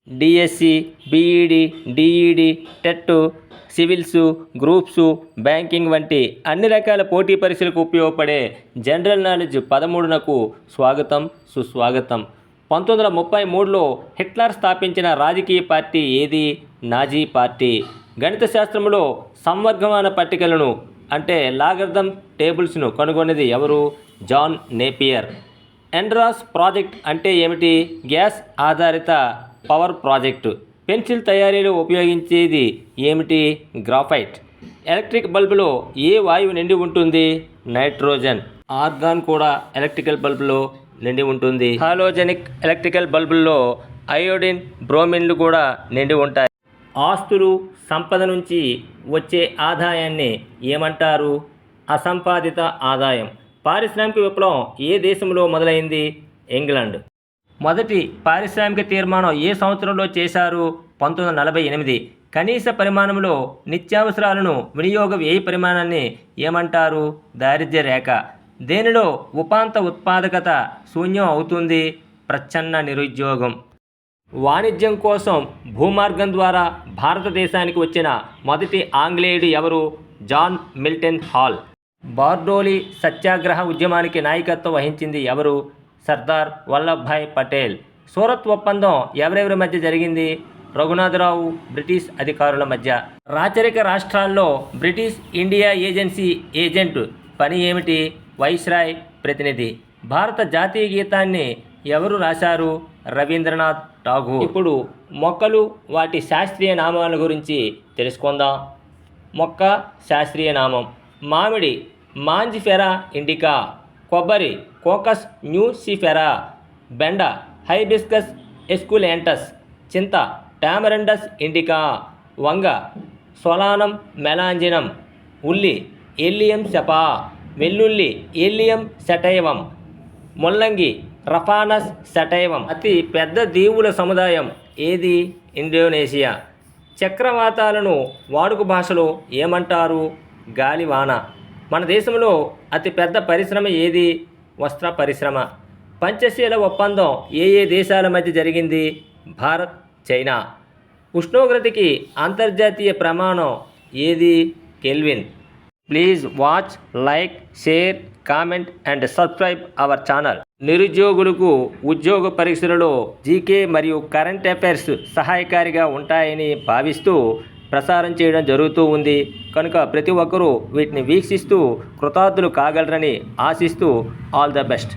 DSC, BEd, DEd, TET, civils, groups, banking వంటి అన్ని రకాల పోటీ పరీక్షలకు ఉపయోగపడే జనరల్ నాలెడ్జ్ 13కు స్వాగతం సుస్వాగతం. 1933లో హిట్లర్ స్థాపించిన రాజకీయ పార్టీ ఏది? Nazi party. గణిత శాస్త్రంలో సంవర్గమాన పట్టికలను అంటే లాగరిథమ్ టేబుల్స్ను కనుగొన్నది ఎవరు? John Napier. ఎండ్రాస్ ప్రాజెక్ట్ అంటే ఏమిటి? గ్యాస్ ఆధారిత పవర్ ప్రాజెక్టు. పెన్సిల్ తయారీలో ఉపయోగించేది ఏమిటి? గ్రాఫైట్. ఎలక్ట్రిక్ బల్బులో ఏ వాయువు నిండి ఉంటుంది? నైట్రోజన్. ఆర్గాన్ కూడా ఎలక్ట్రికల్ బల్బులో నిండి ఉంటుంది. హాలోజెనిక్ ఎలక్ట్రికల్ బల్బుల్లో అయోడిన్, బ్రోమిన్లు కూడా నిండి ఉంటాయి. ఆస్తులు, సంపద నుంచి వచ్చే ఆదాయాన్ని ఏమంటారు? అసంపాదిత ఆదాయం. పారిశ్రామిక విప్లవం ఏ దేశంలో మొదలైంది? ఇంగ్లాండ్. మొదటి పారిశ్రామిక తీర్మానం ఏ సంవత్సరంలో చేశారు? 1948. కనీస పరిమాణంలో నిత్యావసరాలను వినియోగ వ్యయ పరిమాణాన్ని ఏమంటారు? దారిద్ర్య రేఖ. దేనిలో ఉపాంత ఉత్పాదకత శూన్యం అవుతుంది? ప్రచ్ఛన్న నిరుద్యోగం. వాణిజ్యం కోసం భూమార్గం ద్వారా భారతదేశానికి వచ్చిన మొదటి ఆంగ్లేయుడు ఎవరు? John Mildenhall. Bardoli Satyagraha ఉద్యమానికి నాయకత్వం వహించింది ఎవరు? సర్దార్ వల్లభాయ్ పటేల్. సూరత్ ఒప్పందం ఎవరెవరి మధ్య జరిగింది? రఘునాథరావు, బ్రిటిష్ అధికారుల మధ్య. రాచరిక రాష్ట్రాల్లో బ్రిటిష్ ఇండియా ఏజెన్సీ ఏజెంట్ పని ఏమిటి? వైస్రాయ్ ప్రతినిధి. భారత జాతీయ గీతాన్ని ఎవరు రాశారు? రవీంద్రనాథ్ ఠాగూర్. ఇప్పుడు మొక్కలు, వాటి శాస్త్రీయ నామాల గురించి తెలుసుకుందాం. మొక్క శాస్త్రీయ నామం: మామిడి మాంజిఫెరా ఇండికా, కొబ్బరి కోకస్ న్యూసిఫెరా, బెండ హైబిస్కస్ ఎస్కులెంటస్, చింత టామరండస్ ఇండికా, వంగ సొలానం మెలాంజినం, ఉల్లి ఎల్లియం సెపా, వెల్లుల్లి ఎల్లియం సెటైవం, ముల్లంగి రఫానస్ సెటైవం. అతి పెద్ద దీవుల సముదాయం ఏది? ఇండోనేషియా. చక్రవాతాలను వాడుక భాషలో ఏమంటారు? గాలివాన. మన దేశంలో అతిపెద్ద పరిశ్రమ ఏది? వస్త్ర పరిశ్రమ. పంచశీల ఒప్పందం ఏ ఏ దేశాల మధ్య జరిగింది? భారత్, చైనా. ఉష్ణోగ్రతకి అంతర్జాతీయ ప్రమాణం ఏది? Kelvin. Please watch, like, share, comment and subscribe our channel. నిరుద్యోగులకు ఉద్యోగ పరీక్షలలో జీకే మరియు కరెంట్ అఫైర్స్ సహాయకారిగా ఉంటాయని భావిస్తూ ప్రసారం చేయడం జరుగుతూ ఉంది. కనుక ప్రతి ఒక్కరూ వీటిని వీక్షిస్తూ కృతార్థులు కాగలరని ఆశిస్తూ ఆల్ ద బెస్ట్.